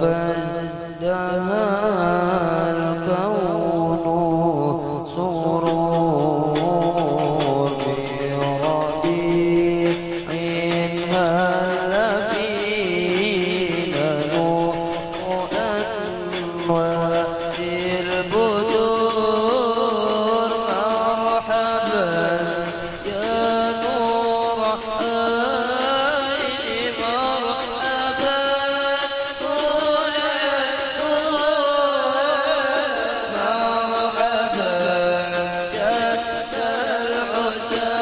فازدهى الكون سرور بربيع هل فينا نور أنوار البدور مرحبا يا نور عين مرحبا طول النور مرحبا جد الحسين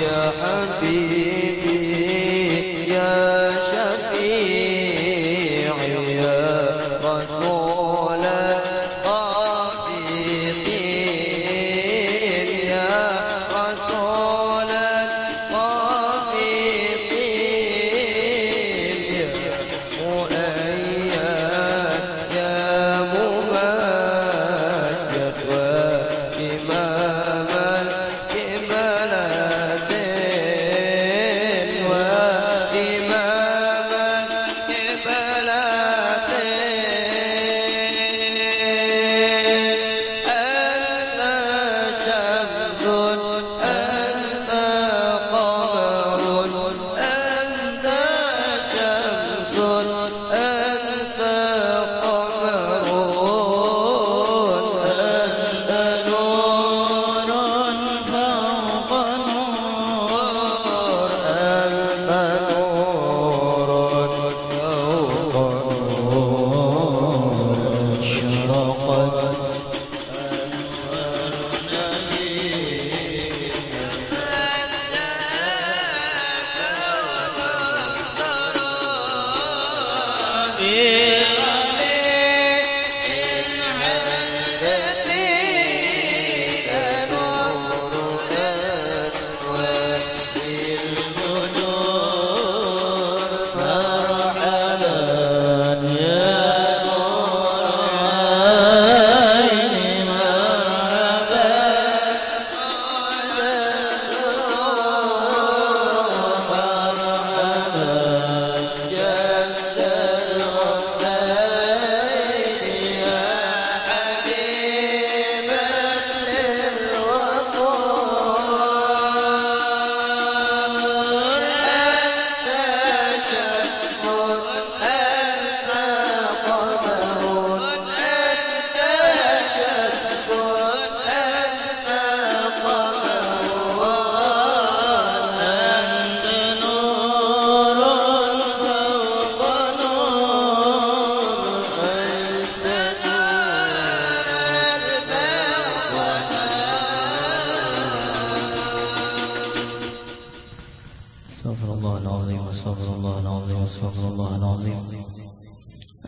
يا حبيب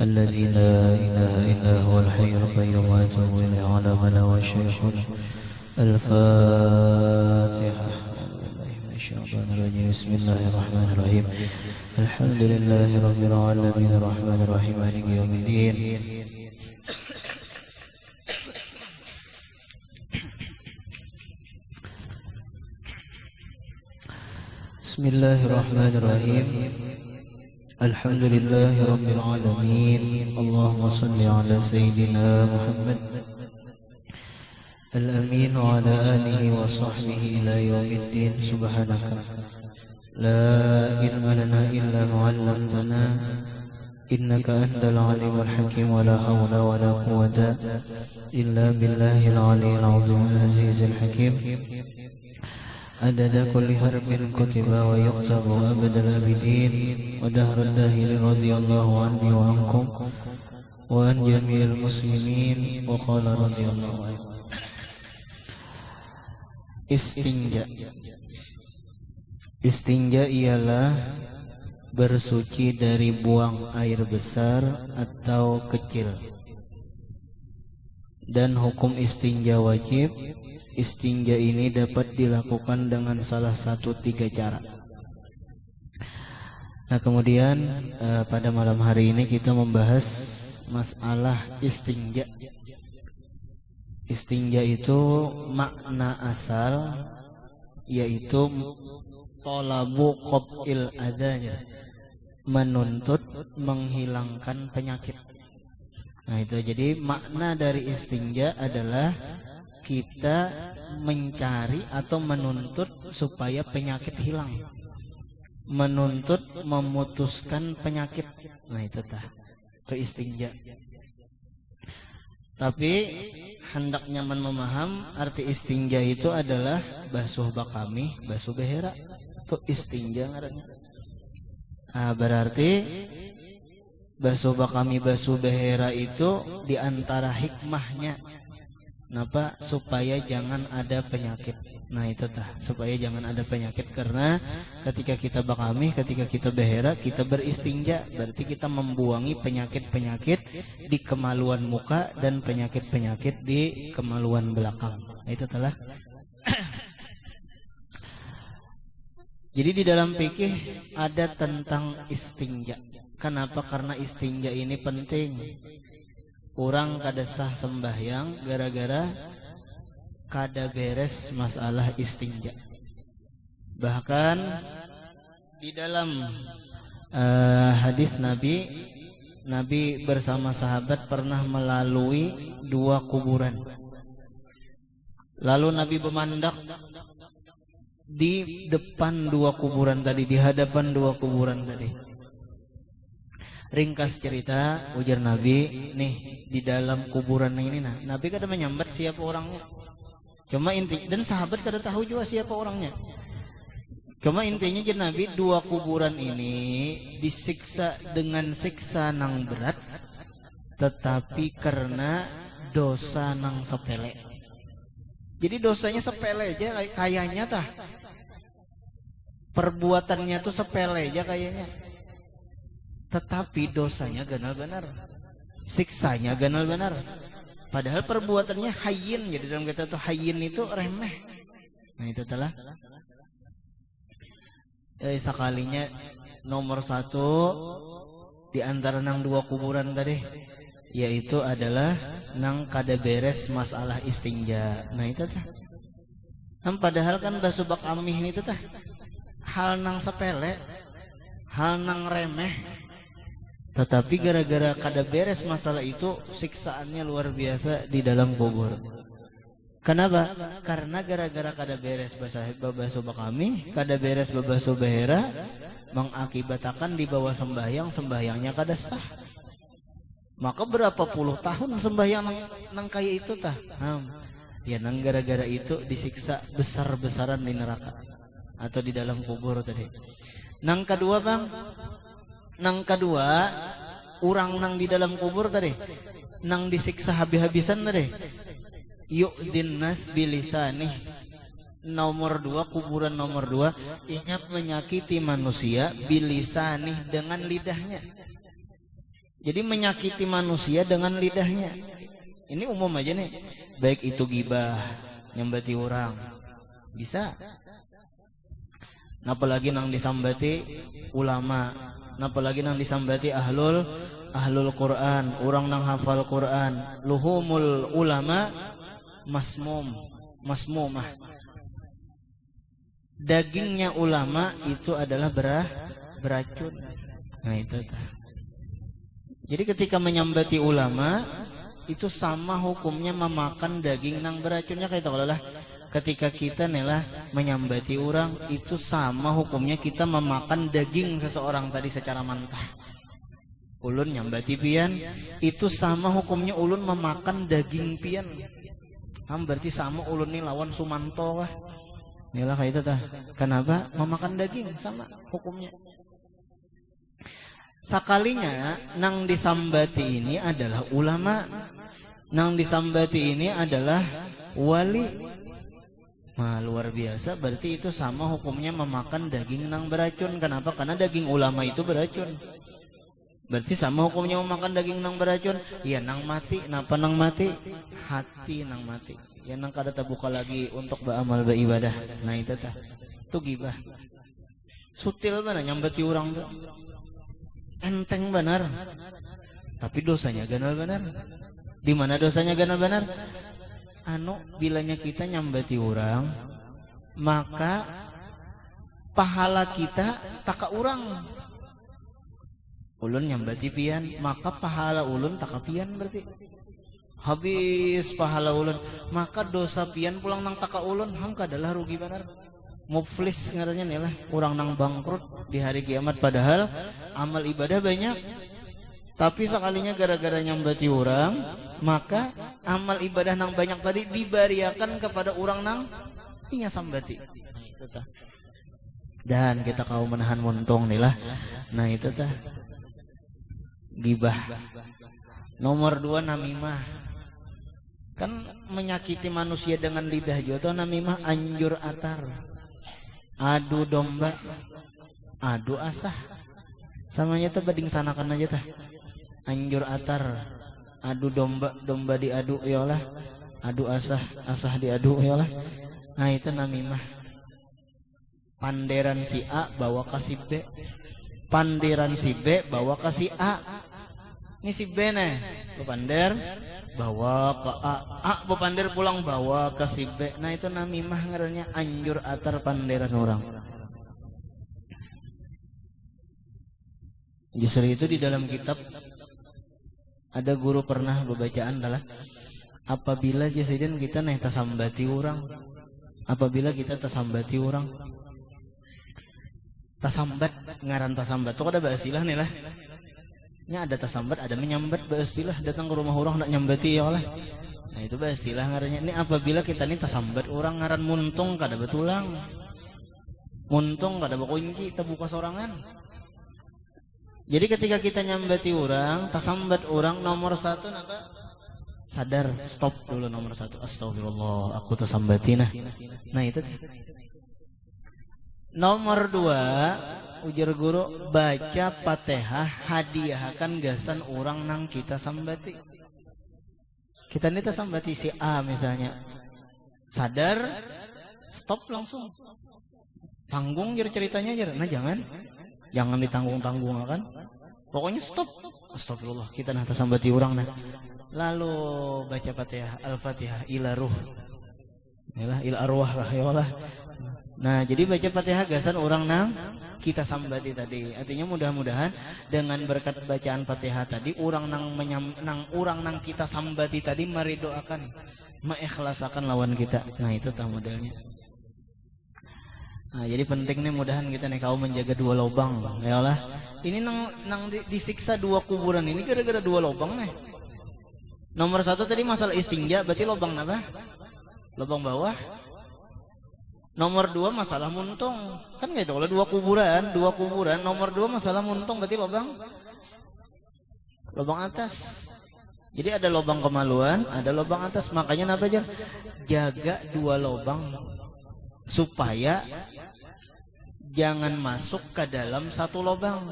الذي لا إله إلا هو الحي القيوم وأتوب إليه على من هو الشيخ الفاتحة. الشيطان الرجيم. بسم الله الرحمن الرحيم. الحمد لله رب العالمين الرحمن الرحيم مالك يوم الدين. بسم الله الرحمن الرحيم. الحمد لله رب العالمين. اللهم صل على سيدنا محمد الأمين وعلى آله وصحبه إلى يوم الدين. سبحانك لا علم لنا إلا ما علمتنا إنك أنت العليم الحكيم. ولا حول ولا قوة إلا بالله العلي العظيم العزيز الحكيم. عدد كل حرف كتب ويكتب أبد الآبدين ودهر الداهر رضي الله عني وعنكم وعن جميع المسلمين. وقال رضي الله عنه. Istinja. Istinja ialah bersuci dari buang air besar atau kecil. Dan hukum istinja wajib. Istinja ini dapat dilakukan dengan salah satu 3 cara. Nah, kemudian pada malam hari ini kita membahas masalah istinja. Istinja itu makna asal yaitu tolabu qat'il adanya, menuntut menghilangkan penyakit. Nah, itu jadi makna dari istinja adalah kita mencari atau menuntut supaya penyakit hilang, menuntut memutuskan penyakit. Nah, itu istinja. Tapi hendak nyaman memaham arti istinja itu adalah basuh bakami, basuh behera. Itu istinja ngarannya. Nah, berarti basuh bakami, basuh behera itu diantara hikmahnya. Kenapa? Supaya jangan ada penyakit. Nah, itu supaya jangan ada penyakit. Karena ketika kita bakami, ketika kita behera, kita beristinja, berarti kita membuangi penyakit-penyakit di kemaluan muka dan penyakit-penyakit di kemaluan belakang. Nah, itu Jadi di dalam fikih ada tentang istinja. Kenapa? Karena istinja ini penting. Orang kada sah sembahyang gara-gara kada beres masalah istinja. Bahkan di dalam hadis Nabi bersama sahabat pernah melalui 2 kuburan. Lalu Nabi memandang di depan 2 kuburan tadi, di hadapan 2 kuburan tadi. Ringkas cerita, ujar Nabi, nih di dalam kuburan ini Nabi kada menyambat siapa orangnya. Cuma inti, dan sahabat kada tahu juga siapa orangnya. Cuma intinya jadi Nabi 2 kuburan ini disiksa dengan siksa nang berat, tetapi karena dosa nang sepele. Jadi dosanya sepele aja kayaknya perbuatannya tuh sepele aja kayaknya. Tetapi dosanya ganal benar, siksanya ganal benar. Padahal perbuatannya hayyin. Jadi dalam kata itu hayyin itu remeh. Nah, itu sekalinya nomor 1 di antara nang 2 kuburan tadi, yaitu adalah nang kada beres masalah istinja. Nah, itu padahal kan basuh bakami ini hal nang sepele, hal nang remeh. Tetapi gara-gara kada beres masalah itu, siksaannya luar biasa di dalam kubur. Kenapa? Karena gara-gara kada beres basuh bakami, kada beres basuh behera, mengakibatkan di bawah sembahyangnya kada sah. Maka berapa puluh tahun sembahyang nang kayak itu ya nang gara-gara itu disiksa besar-besaran di neraka atau di dalam kubur tadi. Nang kedua orang nang di dalam kubur tadi, nang disiksa habis-habisan tadi, yu'din nas bilisanih. Nomor 2, kuburan nomor 2, ia menyakiti manusia bilisanih, dengan lidahnya. Jadi menyakiti manusia dengan lidahnya. Ini umum aja nih. Baik itu gibah, nyambati orang, bisa. Apalagi nang disambati ulama, apalagi nang disambati ahlul Quran, orang nang hafal Quran. Luhumul ulama masmumah. Dagingnya ulama itu adalah beracun. Nah itu. Jadi ketika menyambati ulama itu sama hukumnya memakan daging nang beracunnya kayak itu lah. Ketika kita nelah menyambati orang itu sama hukumnya kita memakan daging seseorang tadi secara mentah. Ulun nyambati pian itu sama hukumnya ulun memakan daging pian. Berarti sama ulun nih lawan Sumanto lah. Nelah kayak itu tah. Kenapa? Memakan daging sama hukumnya. Sakalinya nang disambati ini adalah ulama, nang disambati ini adalah wali. Nah, luar biasa, berarti itu sama hukumnya memakan daging nang beracun. Kenapa? Karena daging ulama itu beracun. Berarti sama hukumnya memakan daging nang beracun. Ya nang mati, napa nang mati? Hati nang mati. Ya nang kada terbuka lagi untuk beramal beribadah. Nah itu tah. Itu gibah. Sutil mana nyambati orang tuh. Enteng benar, tapi dosanya ganal benar. Di mana dosanya ganal benar? Bilanya kita nyambati orang, maka pahala kita taka orang. Ulun nyambati pian, maka pahala ulun taka pian berarti. Habis pahala ulun, maka dosa pian pulang nang taka ulun, adalah rugi benar. Muflis ngarannya nih lah, orang nang bangkrut di hari kiamat, padahal amal ibadah banyak, tapi sekalinya gara-gara nyambati orang, maka amal ibadah nang banyak tadi dibariakan kepada orang nang inya sambati. Dan kita kau menahan muntung nih lah. Nah itu tah gibah. Nomor 2 namimah. Kan menyakiti manusia dengan lidah juga. Namimah anjur atar, adu domba, adu asah, samanya tuh bading sanakan aja tah. Anjur atar, adu domba, domba diadu yalah, adu asah, asah diadu yalah. Nah itu namimah. Panderan si A bawa ke si B, panderan si B bawa ke si A. Ini si B nih, pander bawa ke A pander pulang bawa ke si B. Nah itu namimah ngarannya anjur atar panderan orang. Justru itu di dalam kitab ada guru pernah bacaan adalah apabila jasidin kita nih tasambati orang, apabila kita tasambati orang, tasambat ngaran tasambat tuh ada bahasilah nih lah. Nya ada tasambat, ada menyambat, bahasilah datang ke rumah orang nak nyambati ya lah. Nah itu bahasilah ngarannya. Ini apabila kita nih tasambat orang ngaran muntung kada betulang, muntung kada bakunci, terbuka sorangan. Jadi ketika kita nyambati orang, tasambat orang, nomor 1 napa? Sadar, stop dulu nomor 1. Astagfirullah, aku tasambati nah. Nah itu. Nomor 2, ujar guru, baca Fatihah, hadiahkan gasan orang nang kita sambati. Kita ini sambati si A misalnya, sadar, stop langsung, tanggung jar ceritanya jar. Nah jangan ditanggung-tanggung kan. Pokoknya stop. Astagfirullah, kita nah sambati orang nah. Lalu baca Fatihah, Al-Fatihah ila ruh, ila arwah lah ya Allah. Nah jadi baca Fatihah gasan orang nang kita sambati tadi. Artinya mudah-mudahan dengan berkat bacaan Fatihah tadi orang nang kita sambati tadi maridoakan, mengikhlaskan lawan kita. Nah itu tah modelnya. Nah jadi penting nih mudahan kita nih kau menjaga 2 lubang ya Allah. Ini nang disiksa 2 kuburan ini gara-gara 2 lubang nih. Nomor 1 tadi masalah istinja, berarti lubang apa? Lubang bawah. Nomor 2 masalah muntung, kan gitu. Kalau 2 kuburan, nomor 2 masalah muntung, berarti lubang atas. Jadi ada lubang kemaluan, ada lubang atas. Makanya apa aja? Jaga 2 lubang supaya jangan masuk ke dalam 1 lubang.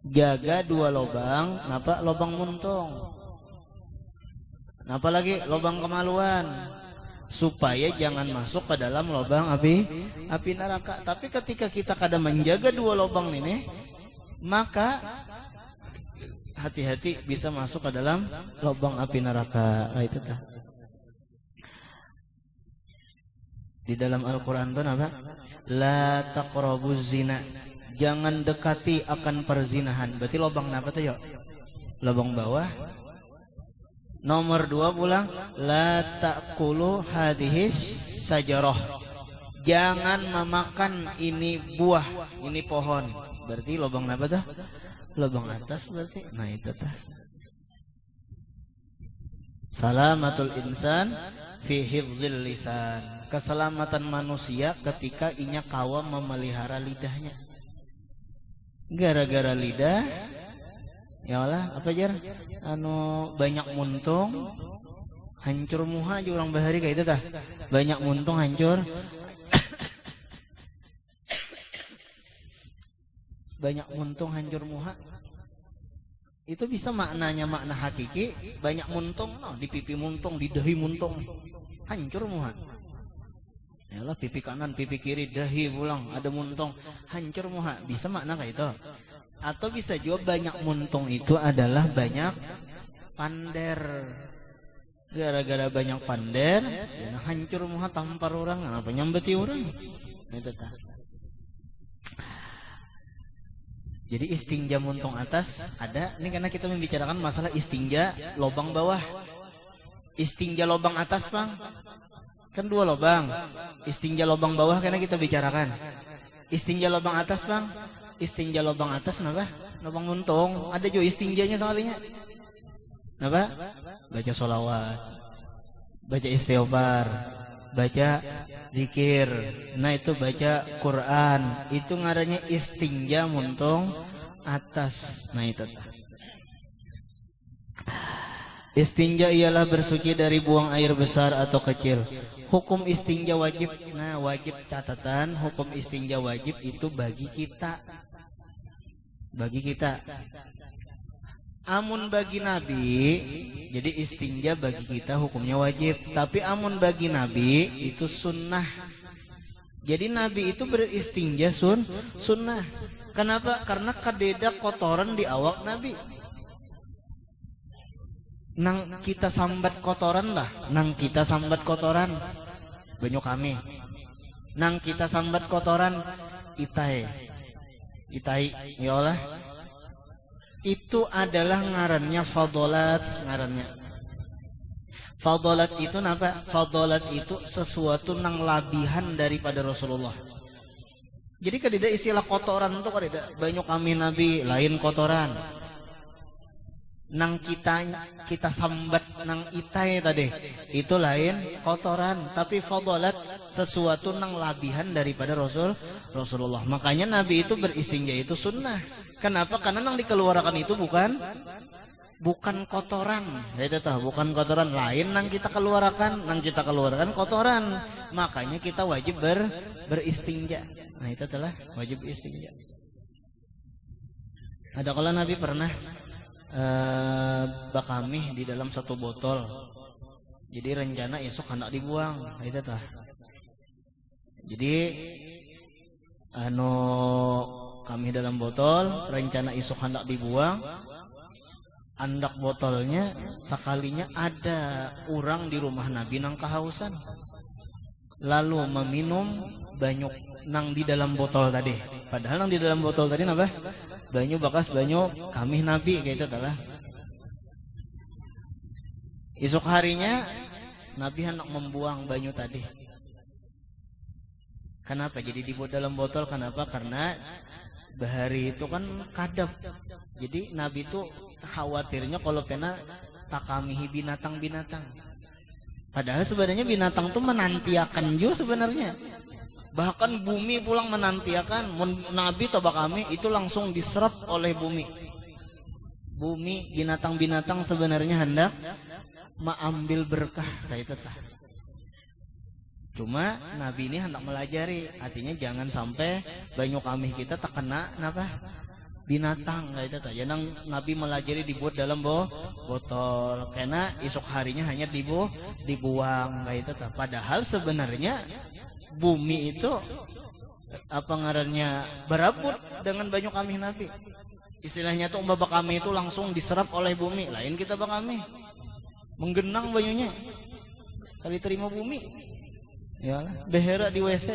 jaga 2 lobang, napa lobang muntung, napa lagi lobang kemaluan, supaya jangan masuk ke dalam lobang api neraka. Tapi ketika kita kadang menjaga 2 lobang ini, maka hati-hati bisa masuk ke dalam lubang api neraka. Nah, itu tah. Di dalam Al-Qur'an itu apa? La taqrabuz zina. Jangan dekati akan perzinahan. Berarti lubang apa tuh, yuk? Lubang bawah. Nomor 2 pulang, la taqulu hadhihi sajarah. Jangan memakan ini buah, ini pohon. Berarti lubang apa tuh? Lubang atas berarti. Nah, itu tah. Salamatul insan fi hifdzil lisan. Keselamatan manusia ketika inya kawa memelihara lidahnya. Gara-gara lidah ya Allah apa jar? Anu banyak muntung hancur muha aja orang bahari kayak itu tah. Banyak muntung hancur. Banyak muntung hancur muha. Itu bisa maknanya makna hakiki, banyak muntung, no, di pipi muntung, di dahi muntung, hancur muha. Yalah pipi kanan, pipi kiri, dahi pulang, ada muntung, hancur muha. Bisa makna kayak itu. Atau bisa juga banyak muntung itu adalah banyak pander. Gara-gara banyak pander, ya hancur muha tampar orang, apa nyambeti orang. Itu tah. Jadi istinja muntung atas ada. Ini karena kita membicarakan masalah istinja lobang bawah. Istinja lobang atas, Bang. Kan 2 lobang. Istinja lobang bawah karena kita bicarakan. Istinja lobang atas, Bang. Istinja lobang atas kenapa? Lobang muntung. Ada juga istinjanya soalnya. Kenapa? Baca sholawat. Baca istighfar. Baca zikir. Nah, itu baca Quran. Itu ngarannya istinja muntung atas. Nah, itu. Istinja ialah bersuci dari buang air besar atau kecil. Hukum istinja wajib. Nah, wajib catatan, hukum istinja wajib itu bagi kita. Bagi kita. Amun bagi Nabi, jadi istinja bagi kita hukumnya wajib. Tapi amun bagi Nabi itu sunnah. Jadi Nabi itu beristinja sunnah. Kenapa? Karena kadeda kotoran di awak Nabi. Nang kita sambat kotoran lah. Nang kita sambat kotoran banyak kami. Nang kita sambat kotoran itai. Itai, ya Allah. Itu adalah ngarannya fadolat, ngarannya. Fadolat itu apa? Fadolat itu sesuatu nang labihan daripada Rasulullah. Jadi kadida istilah kotoran itu kadida banyak kami Nabi lain kotoran. Nang kita sambat nang itai tadi itu lain kotoran, tapi fadolat sesuatu nang labihan daripada Rasulullah. Makanya Nabi itu beristinja itu sunnah. Kenapa? Karena nang dikeluarkan itu bukan kotoran. Itu tahu bukan kotoran lain nang kita keluarkan kotoran. Makanya kita wajib beristinja. Nah, itu adalah wajib istinja. Ada kala Nabi pernah bakamih di dalam satu botol. Jadi rencana esok hendak dibuang. Itu tah. Jadi kami dalam botol, rencana esok hendak dibuang. Andak botolnya sekalinya ada orang di rumah Nabi nang kehausan. Lalu meminum banyak nang di dalam botol tadi. Padahal nang di dalam botol tadi apa? Banyu bakas banyu kami Nabi kayak itu adalah. Esok harinya Nabi hendak membuang banyu tadi. Kenapa? Jadi dibuat dalam botol. Kenapa? Karena bahari itu kan kadap. Jadi Nabi itu khawatirnya kalau pena takamihi binatang-binatang. Padahal sebenarnya binatang itu menantiakan juga sebenarnya. Bahkan bumi pulang menantiakan. Nabi toba kami itu langsung diserap oleh bumi. Bumi, binatang-binatang sebenarnya hendak mengambil berkah kayak itu tah. Cuma Nabi ini hendak melajari, artinya jangan sampai banyu kami kita terkena apa? binatang kayak itu tah. Yang Nabi melajari dibuat dalam botol karena esok harinya hanya dibuang kayak itu tah. Padahal sebenarnya bumi itu apa ngarannya berabut dengan banyu kami Nabi. Istilahnya tuh umpama kami itu langsung diserap oleh bumi. Lain kita bakami menggenang banyunya kali terima bumi. Ya lah, behera di WC.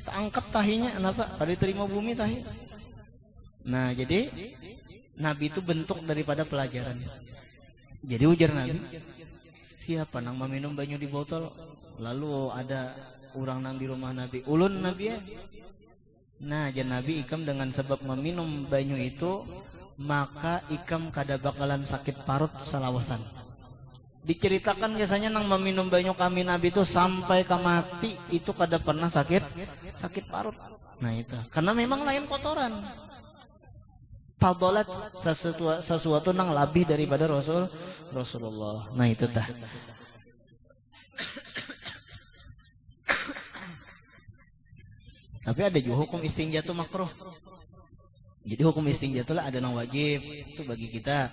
Tak angkat tahinya kenapa? Kali terima bumi tahi. Nah, jadi Nabi itu bentuk daripada pelajaran. Jadi ujar Nabi, siapa nang meminum banyu di botol? Lalu ada orang nang di rumah Nabi, ulun Nabi ya. Nah, jan Nabi ikam dengan sebab meminum banyu itu, maka ikam kada bakalan sakit parut salawasan. Diceritakan biasanya nang meminum banyu kami Nabi itu sampai ke mati itu kada pernah sakit parut. Nah itu, karena memang lain kotoran. Fadalat sesuatu nang lebih daripada Rasulullah. Nah itu tah. Tapi ada juga hukum istinja itu makruh. Jadi hukum istinja itu ada nang wajib itu bagi kita,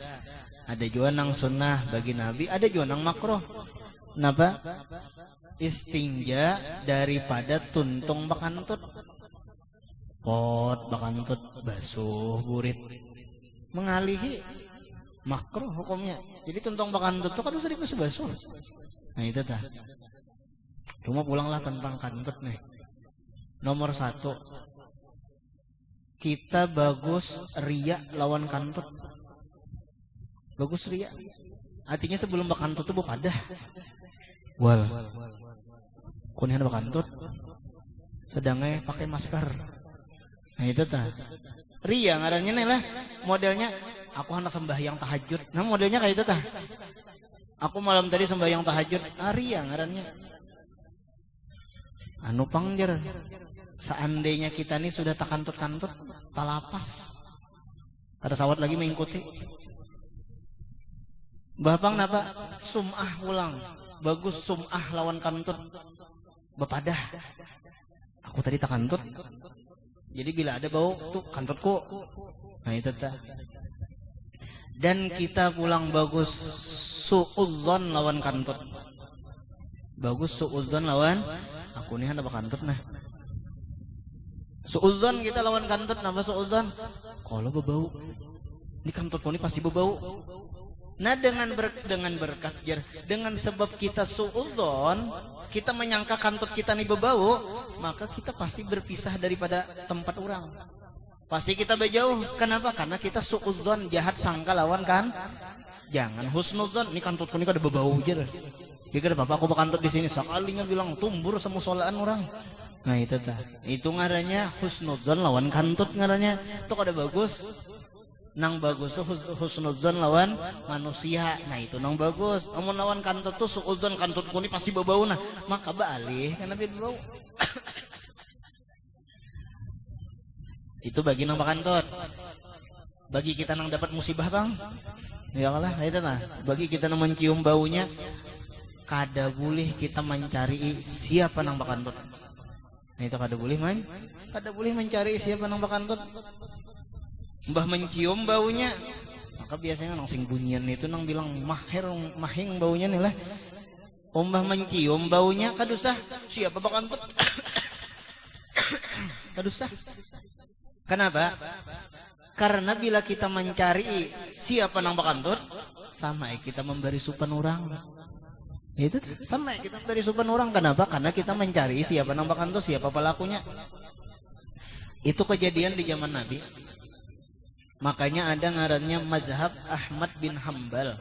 ada juga nang sunnah bagi Nabi, ada juga nang makruh. Kenapa? Istinja daripada tuntung bakantut. Pot bakantut basuh burit mengalihi makruh hukumnya. Jadi tuntung bakantut itu kan harus dibasuh-basuh. Nah itu tah. Cuma pulanglah tentang kantut nih. Nomor 1, kita bagus ria lawan kantut. Bagus ria. Artinya sebelum bakantut itu bukadah. Wal. Kunihan bakantut. Sedangnya pakai masker. Nah itu tah. Ria ngarannya nih lah. Modelnya aku hendak sembahyang tahajud. Nah modelnya kayak itu tah. Aku malam tadi sembahyang tahajud. Ria ngarannya. Anu pangjer. Seandainya kita nih sudah tak kantut-kantut, tak lapas. Kada sawat lagi mengikuti. Bapang napa? Sum'ah pulang. Bagus sum'ah lawan kantut. Bepadah. Aku tadi tak kantut. Jadi bila ada bau tuh kantutku. Nah itu tak. Dan kita pulang bagus su'udzon lawan kantut. Bagus su'udzon lawan aku nih ada kantut nah. Su'udzon kita lawan kantut, napa su'udzon? Kalau berbau, ini kantutku ini pasti berbau. Nah dengan berkat jar, dengan sebab kita su'udzon, kita menyangka kantut kita ini berbau, maka kita pasti berpisah daripada tempat orang. Pasti kita berjauh. Kenapa? Karena kita su'udzon, jahat sangka lawan kan. Jangan husnudzon, ini kantutku ini kada berbau jar. Kira bapak aku bakantut di sini, sekalinya bilang tumbur semusolaan orang. Nah itu tah. Itu ngarannya husnudzon lawan kantut ngarannya. Itu kada bagus. Nang bagus tuh husnudzon lawan manusia. Nah itu nang bagus. Amun lawan kantut tuh suudzon kantutku ini pasti bau nah. Maka baalih karena dia bau. Itu bagi nang bakantut. Bagi kita nang dapat musibah bang. Ya Allah, itu nah. Bagi kita nang mencium baunya, kada boleh kita mencari siapa nang bakantut. Nah itu kada boleh mencari siapa nang bakantut. Mbah mencium baunya, maka biasanya nang sing bunyian itu nang bilang mahing baunya nih lah. Mbah mencium baunya kadusah siapa bakantut. Kadusah. Kenapa? Karena bila kita mencari siapa nang bakantut, sama kita memberi supan orang. Itu sama kita dari supan orang. Kenapa? Karena kita mencari siapa nang bakantut, siapa pelakunya. Itu kejadian di zaman Nabi. Makanya ada ngarannya Madhab Ahmad bin Hambal.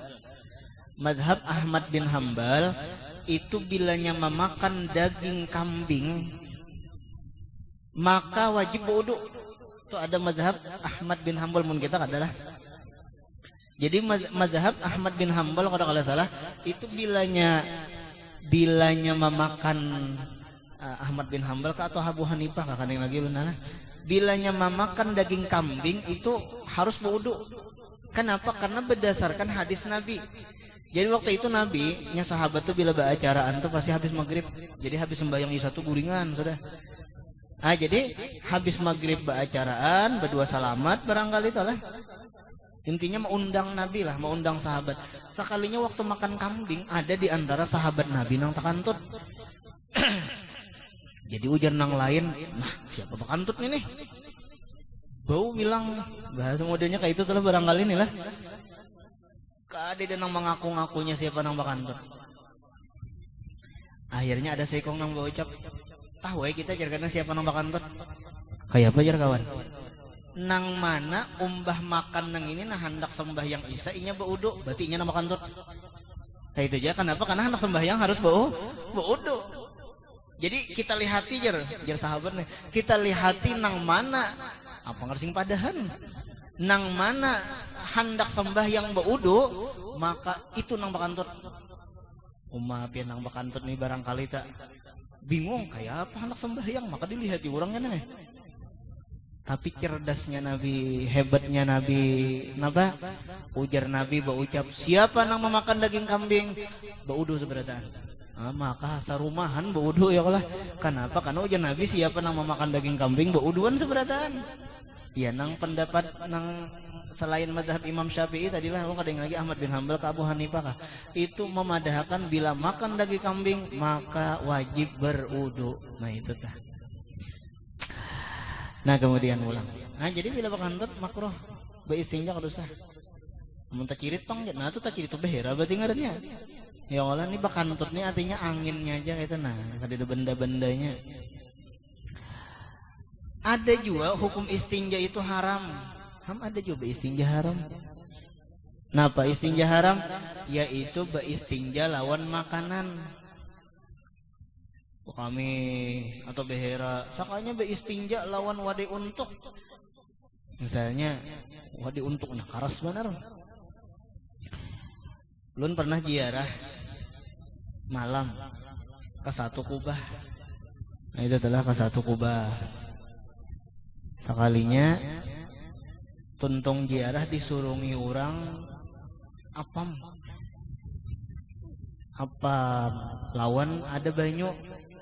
Madhab Ahmad bin Hambal itu bilanya memakan daging kambing maka wajib wudu. Itu ada Madhab Ahmad bin Hambal mun kita adalah. Jadi Madhab Ahmad bin Hambal kalau salah itu bilanya memakan Ahmad bin Hambal atau Abu Hanifah kakak yang lagi lunana. Bilanya memakan daging kambing itu harus berwudu. Kenapa? Karena berdasarkan hadis Nabi. Jadi waktu itu Nabi nya sahabat tuh bila beracaraan tuh pasti habis maghrib. Jadi habis sembahyang isya tuh guringan sudah. Jadi habis maghrib beracaraan, berdua salamat barangkali itu lah. Intinya mengundang Nabi lah, mengundang sahabat. Sekalinya waktu makan kambing ada di antara sahabat Nabi nang takantut. Jadi ujar nang lain, nah siapa takantut ini nih? Bau bilang bahasa modelnya kayak itu telah barangkali nih lah. Kade dan nang mengaku-ngakunya siapa nang bakantut. Akhirnya ada sekong nang berucap, tahu kita jargana siapa nang bakantut? Kayak apa jar kawan? Nang mana umbah makan nang ini nah hendak sembahyang isya inya baudu berarti inya nama kantut. Nah itu aja kenapa? Karena hendak sembahyang harus baudu. Jadi kita lihati jar sahabat nih. Kita lihati nang mana apa ngarsing padahan. Nang mana hendak sembahyang baudu maka itu nang bakantut. Pian nang bakantut nih barangkali tak bingung kayak apa hendak sembahyang maka dilihati orangnya nih. Tapi cerdasnya Nabi, hebatnya Nabi, napa? Ujar Nabi berucap, siapa nang memakan daging kambing? Baudu seberatan. Maka sarumahan baudu ya kalah. Kenapa? Karena ujar Nabi siapa nang memakan daging kambing? Bauduan seberatan. Ya nang pendapat nang selain mazhab Imam Syafi'i tadilah ada yang lagi Ahmad bin Hanbal ke Abu Hanifah kah? Itu memadahkan bila makan daging kambing maka wajib berudu. Nah itu tah. Nah kemudian ulang. Nah jadi bila bakantut makruh beistinja kadosa. Mun tak cirit pang, nah itu tak cirit tuh behera berarti ngarannya. Ya Allah ini bakantut nih artinya anginnya aja kayak nah kada ada benda-bendanya. Ada juga hukum istinja itu haram. Ada juga istinja haram. Napa istinja haram? Yaitu beistinja lawan makanan. Kami atau behera sakanya beistinja lawan wadi untuk misalnya wadi untuk nah karas bener. Lun pernah ziarah malam ke satu kubah. Nah itu adalah ke satu kubah. Sekalinya tuntung ziarah disurungi orang apam lawan ada banyu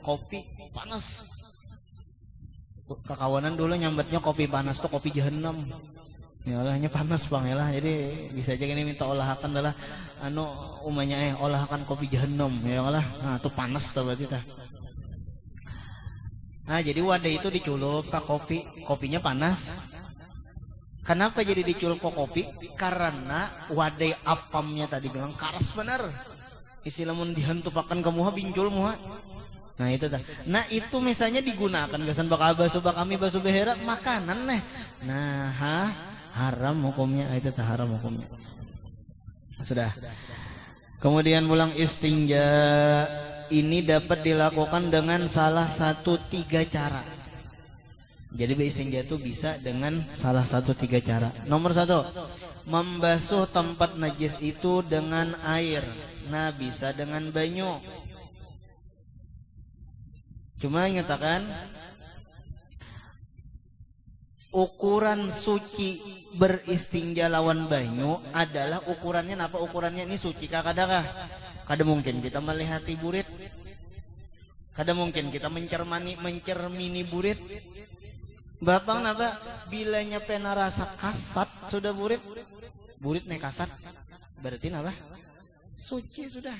kopi panas. Kekawanan dulu nyambatnya kopi panas tuh kopi jahanam. Ya olahnya panas bang ya lah. Jadi bisa aja gini minta olahakan adalah umanya olahakan kopi jahanam ya lah. Nah tuh panas tuh berarti tah. Nah jadi wadah itu diculup ke kopi, kopinya panas. Kenapa jadi diculup ke kopi? Karena wadah apamnya tadi bilang karas benar. Istilah mun dihantupakan ke muha bincul muha. Nah itu dah. Nah itu misalnya digunakan gasan bakal baso bakami baso behera makanan nih. Nah haram hukumnya itu tak haram hukumnya. Sudah. Kemudian pulang istinja ini dapat dilakukan dengan salah satu 3 cara. Jadi beristinja itu bisa dengan salah satu 3 cara. Nomor 1, membasuh tempat najis itu dengan air. Nah bisa dengan banyu. Cuma nyatakan ukuran suci beristinja lawan banyu adalah ukurannya apa? Ukurannya ini suci kah kadakah? Kada mungkin kita melihati burit. Kada mungkin kita mencermini burit. Bapang napa? Bilanya pena rasa kasat sudah burit nih kasat. Berarti napa? Suci sudah.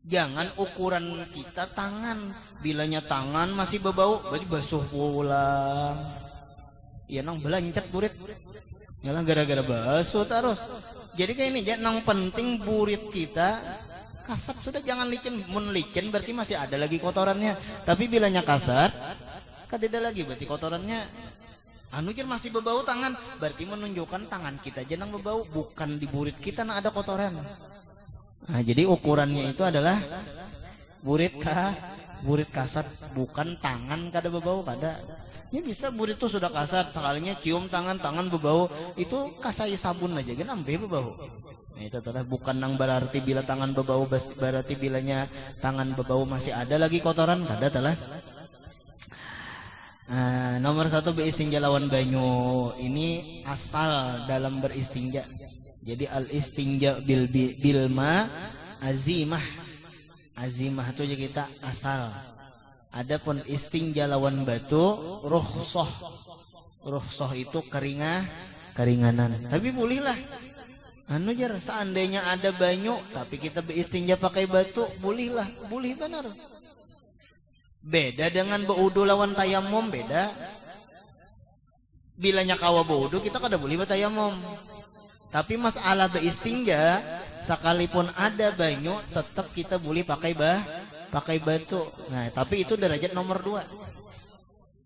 Jangan ukuran kita tangan. Bilanya tangan masih berbau, berarti basuh pulang. Ya nang belancet burit. Yalah gara-gara basuh terus. Jadi kayak ini nang penting burit kita kasat sudah, jangan licin. Mun licin berarti masih ada lagi kotorannya. Tapi bilanya kasat, kadeda lagi berarti kotorannya masih berbau tangan. Berarti menunjukkan tangan kita aja nang berbau, bukan di burit kita nang ada kotoran. Nah, jadi ukurannya itu adalah burit kasat, bukan tangan kada berbau kada. Ya bisa burit itu sudah kasat, sekalinya cium tangan berbau, itu kasai sabun aja kan ambe berbau. Nah, itu adalah bukan nang berarti bila tangan berbau berarti bilanya tangan berbau masih ada lagi kotoran kada telah. Nomor 1 beristinja lawan banyu. Ini asal dalam beristinja. Jadi al-istinja bilma azimah. Azimah itu kita asal. Adapun istinja lawan batu rukhsah. Rukhsah itu keringanan. Tapi bolehlah. Anu jar, seandainya ada banyu tapi kita beristinja pakai batu, bolehlah, boleh benar. Beda dengan berwudu lawan tayamum, beda. Bilanya kawa berwudu kita kada boleh bertayamum. Tapi masalah beristinja, sekalipun ada banyu tetap kita boleh pakai batu. Nah, tapi itu derajat nomor 2.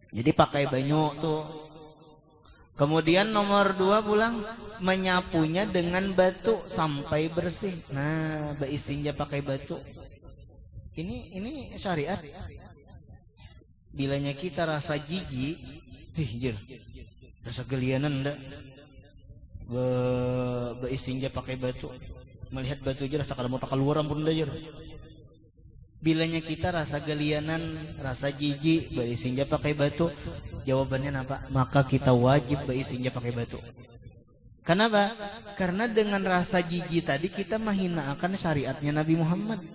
Jadi pakai banyu tuh. Kemudian nomor 2 pulang menyapunya dengan batu sampai bersih. Nah, beristinja pakai batu. Ini syariat. Bilanya kita rasa jijik, rasa gelianan ndak. Beristinja pakai batu. Melihat batu aja rasa kada mau keluar ampun dah. Bilanya kita rasa gelianan, rasa jijik beristinja pakai batu, jawabannya apa? Maka kita wajib beristinja pakai batu. Kenapa? Karena dengan rasa jijik tadi kita menghinakan syariatnya Nabi Muhammad.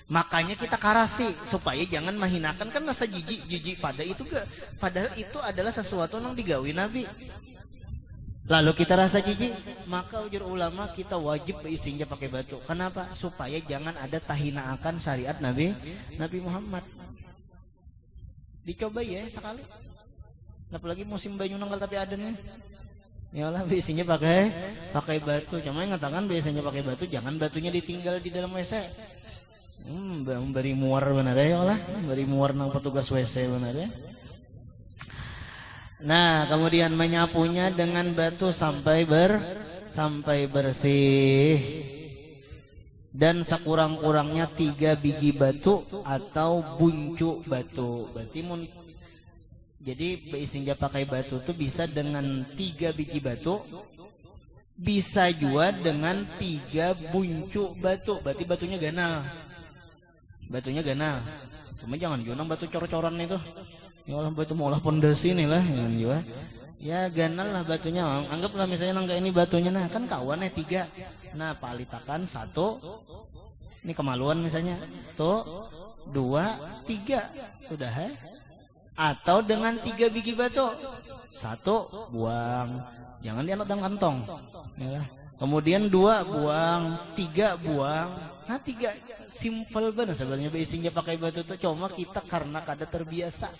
Makanya kita karasi supaya jangan menghinakan kan rasa jijik padahal itu adalah sesuatu yang digawi Nabi. Lalu kita rasa jijik, maka ujur ulama kita wajib beristinja pakai batu. Kenapa? Supaya jangan ada tahinaakan syariat Nabi Muhammad. Dicoba ya sekali. Apalagi musim banyu nanggal tapi ada nih. Ya Allah, beristinja pakai batu. Cuma yang ngatakan biasanya pakai batu, jangan batunya ditinggal di dalam WC. Beri muar benar ya Allah, beri muar nang petugas WC benar ya. Nah, kemudian menyapunya dengan batu sampai bersih. Dan sekurang-kurangnya 3 biji batu atau buncuk batu. Berarti jadi beristinja pakai batu itu bisa dengan 3 biji batu, bisa juga dengan 3 buncuk batu. Berarti batunya ganal. Cuma jangan junang batu cor-coran itu. Ya Allah, batu maulah pondasi nih lah, ya ganal lah batunya. Anggaplah misalnya nangga ini batunya, nah kan kawannya 3. Nah, palitakan 1. Ini kemaluan misalnya. Tuh 2, 3 sudah ya. Atau dengan 3 biji batu. 1 buang, jangan dianak dalam kantong. Ya. Kemudian 2 buang, 3 buang. Nah, 3 simple banget sebenarnya beristinja pakai batu tuh, cuma kita karena kada terbiasa.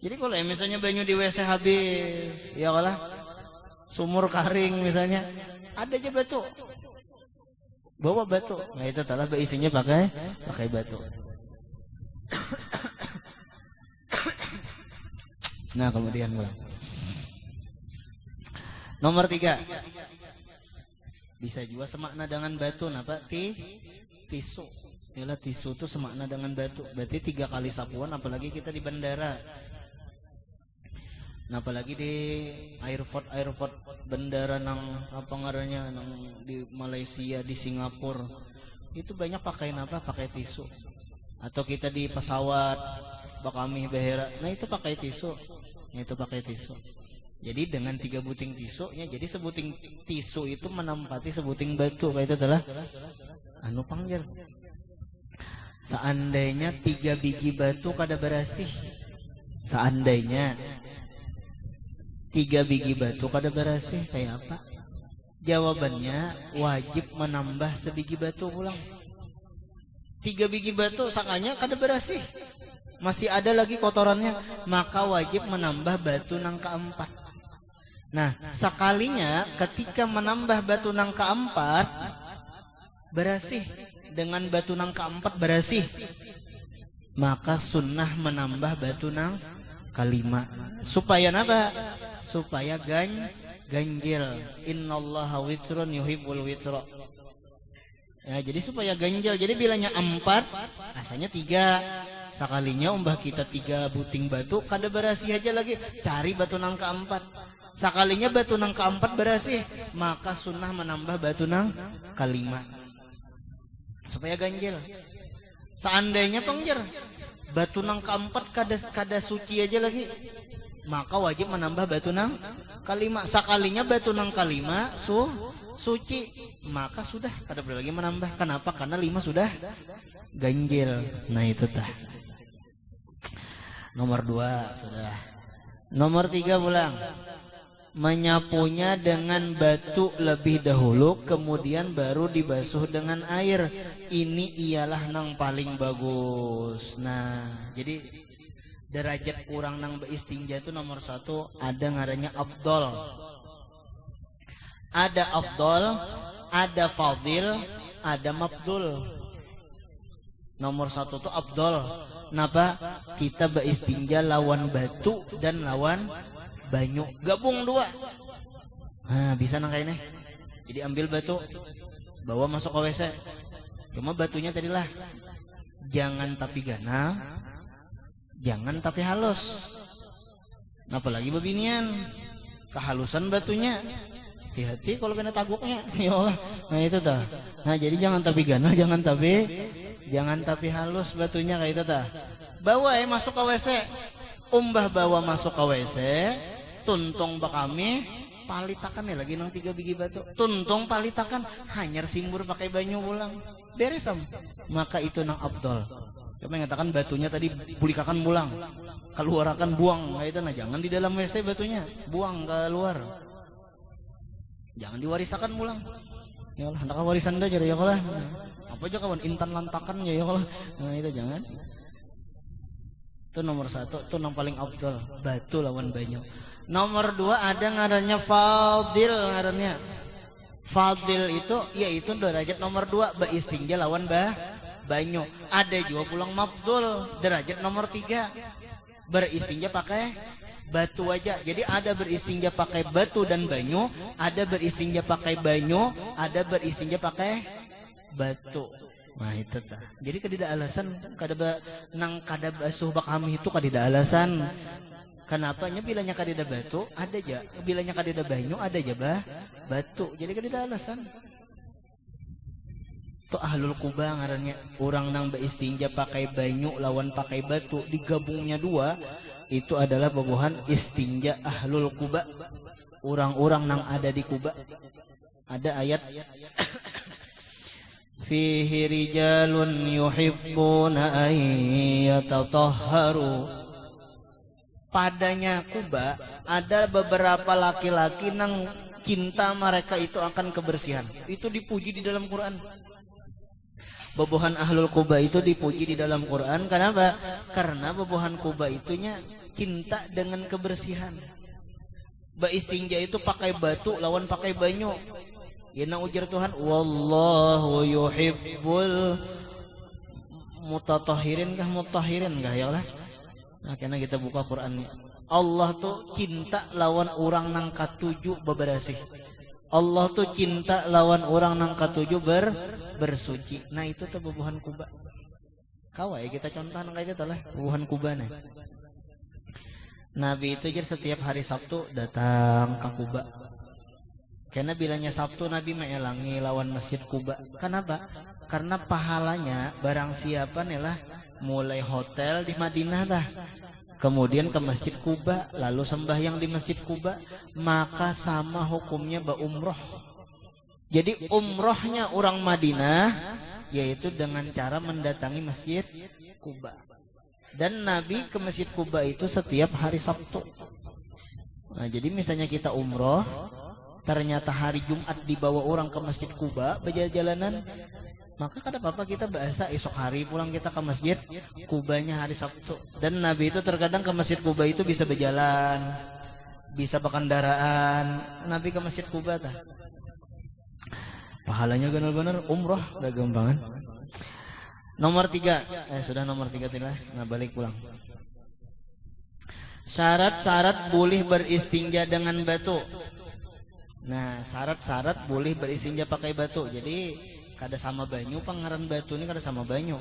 Jadi kalau misalnya banyu di WC habis, ya kalah sumur karing misalnya, ada aja batu, bawa batu. Nah, itu telah beristinja pakai batu. Nah, kemudian nomor 3, bisa juga semakna dengan batu. Napa? Tisu. Yalah, tisu itu semakna dengan batu. Berarti 3 kali sapuan, apalagi kita di bandara. Nah, apalagi di airport bandara nang apa ngarannya nang di Malaysia, di Singapura. Itu banyak pakai tisu. Atau kita di pesawat Bakami Behera. Nah, itu pakai tisu. Jadi dengan 3 buting tisu, ya, jadi sebuting tisu itu menempati sebuting batu. Kayak itu adalah anu panggil. Seandainya 3 biji batu kada berasih. Seandainya 3 biji batu kada berasih, kayak apa? Jawabannya wajib menambah sebiji batu pulang. 3 biji batu sakanya kada berasih, masih ada lagi kotorannya, maka wajib menambah batu nang keempat. Nah, sekalinya ketika menambah batu nang keempat berasih, dengan batu nang keempat berasih, maka sunnah menambah batu nang kelima. Supaya apa? Supaya ganjil. Innallaha witrun yuhibbul witra. Ya, jadi supaya ganjil. Jadi bilanya 4, asalnya 3. Sekalinya umbah kita 3 buting batu, kada berasih aja lagi, cari batu nang keempat. Sekalinya batu nang keempat berasih, maka sunnah menambah batu nang kelima. Supaya ganjil. Seandainya pengjer batu nang keempat kada suci aja lagi, maka wajib menambah batu nang kalima. Sakalinya batu nang kalima suci, maka sudah kada perlu lagi menambah. Kenapa? Karena 5 sudah ganjil. Nah itu tah. Nomor 2 sudah. Nomor 3 pulang. Menyapunya dengan batu lebih dahulu, kemudian baru dibasuh dengan air. Ini ialah nang paling bagus. Nah, jadi derajat kurang nang beistinja itu nomor 1 ada ngarannya afdol. Ada afdol, ada fadil, ada mabdul. Nomor 1 itu afdol. Kenapa? Kita beistinja lawan batu dan lawan banyu, gabung 2. Nah, bisa nang kayak ini. Jadi ambil batu, bawa masuk ke WC. Cuma batunya tadilah jangan tapi ganal, jangan tapi halus. Apalagi babinian, kehalusan batunya. Hati-hati kalau kena taguknya. Ya Allah. Nah itu tah. Nah jadi jangan tapi ganal, jangan tapi halus batunya kayak itu tah. Bawa masuk ke WC. Umbah bawa masuk ke WC. Tuntung bakami palitakan lagi nang 3 biji batu. Tuntung palitakan hanyar simbur pakai banyu pulang. Beres sam. Maka itu nang abdol. Cuma mengatakan batunya tadi bulikakan pulang. Keluarakan buang. Nah itu nah jangan di dalam WC batunya. Buang keluar. Jangan diwarisakan pulang. Ya Allah, hendak warisan dah jadi ya Allah. Apa aja kawan intan lantakan ya Allah. Nah itu jangan. Itu nomor 1, itu yang paling abdul, batu lawan banyu. Nomor 2 ada ngarannya fadil ngarannya. Fadil itu yaitu derajat nomor 2 beistinja lawan banyu. Ada juga pulang mabdul, derajat nomor 3 beristinja pakai batu aja. Jadi ada beristinja pakai batu dan banyu, ada beristinja pakai banyu, ada beristinja pakai batu. Nah itu tah. Jadi kada alasan kada basuh bakami itu kada alasan. Kenapa nya bilanya kada batu ada aja, bilanya kada banyu ada aja batu. Jadi kada alasan. Itu ahlul Quba ngarannya. Orang nang beistinja pakai banyu lawan pakai batu digabungnya 2 itu adalah babuhan istinja ahlul Quba. Orang-orang nang ada di Quba. Ada ayat fihi rijalun yuhibbuna an yatatahharu. Padanya Quba ada beberapa laki-laki nang cinta mereka itu akan kebersihan. Itu dipuji di dalam Quran. Babuhan ahlul Quba itu dipuji di dalam Quran. Kenapa? Karena babuhan Quba itunya cinta dengan kebersihan. Beistinja itu pakai batu lawan pakai banyu. Ya na ujar Tuhan, wallahu yuhibbul mutatahhirin kah mutahhirin kah ya Allah. Nah, karena kita buka Qurannya. Allah tuh cinta lawan orang nang katuju bebersih. Allah tuh cinta lawan orang nang katuju bersuci. Nah itu tuh babuhan Quba. Kawai kita contoh nang kayak gitu lah babuhan Quba nih. Nabi itu jadi setiap hari Sabtu datang ke Quba. Karena bilangnya Sabtu Nabi mengelangi lawan Masjid Quba. Kenapa? Karena pahalanya barang siapa nih lah mulai hotel di Madinah dah, kemudian ke Masjid Quba, lalu sembahyang di Masjid Quba, maka sama hukumnya umroh. Jadi umrohnya orang Madinah yaitu dengan cara mendatangi Masjid Quba. Dan Nabi ke Masjid Quba itu setiap hari Sabtu. Nah, jadi misalnya kita umroh, ternyata hari Jumat dibawa orang ke Masjid Quba berjalan-jalanan, maka kada apa-apa kita bahasa esok hari pulang kita ke Masjid Qubanya hari Sabtu. Dan Nabi itu terkadang ke Masjid Quba itu bisa berjalan, bisa berkendaraan. Nabi ke Masjid Quba tah. Pahalanya benar-benar umroh udah gampangan. Nomor 3, sudah nomor 3 tilah. Nah balik pulang. Syarat-syarat boleh beristinja dengan batu. Nah syarat-syarat boleh beristinja pakai batu. Jadi kada sama banyu, pangaran batu ini kada sama banyu.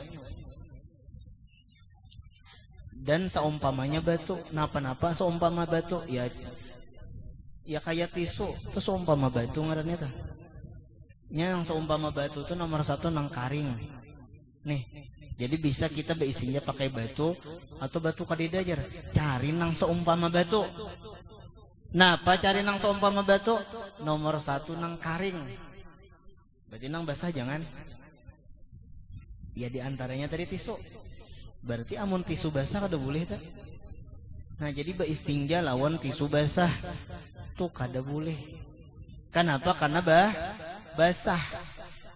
Dan seumpamanya batu, napa-napa seumpama batu, ya kayak tisu, itu seumpama batu ngarannya tuh. Yang seumpama batu itu nomor 1 nang karing. Nih, Jadi bisa kita beisinya pakai batu atau batu kadidajar. Cari nang seumpama batu. Nah, apa cari nang seumpama batu? Nomor 1 nang karing. Berarti nang basah jangan. Ya diantaranya tadi tisu. Berarti amun tisu basah kada boleh tak? Nah, jadi beistinja lawan tisu basah. Tuh kada boleh. Kenapa? Karena basah.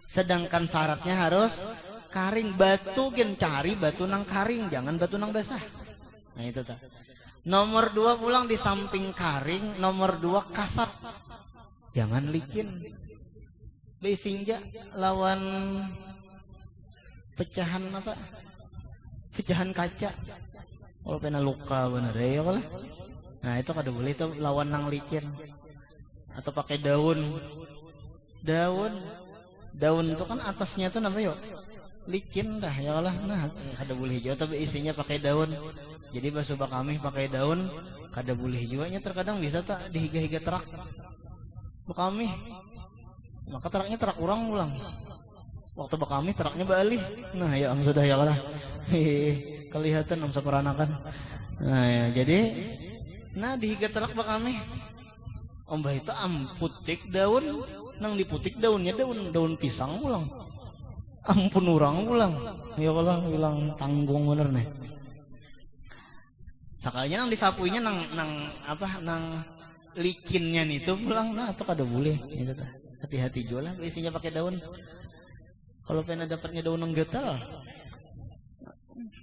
Sedangkan syaratnya harus karing. Batu gen cari batu nang karing, jangan batu nang basah. Nah itu tak. Nomor 2 pulang di samping karing. Nomor 2 kasat, jangan licin. Beistinja lawan pecahan apa? Pecahan kaca. Kalau pernah luka bener ya kalau. Nah itu kada boleh, itu lawan nang licin. Atau pakai daun. Daun itu kan atasnya tuh namanya licin dah ya Allah. Nah kada boleh juga, tapi isinya pakai daun. Jadi basuh kami pakai daun kada boleh juga nya. Terkadang bisa tak dihiga-higa terak kami, maka teraknya terak orang pulang. Waktu kami teraknya balik. Nah ya sudah ya Allah. Kelihatan om seperanakan. Nah ya, jadi nah dihiga terak kami. Om bah itu putik daun, nang diputik daunnya daun pisang pulang. Ampun orang pulang. Ya Allah bilang tanggung bener nih. Sekalinya nang disapuinya nang licinnya nih tuh pulang. Nah itu kada boleh. Gitu, hati-hati juga lah isinya pakai daun. Kalau pengen dapatnya daun yang gatal.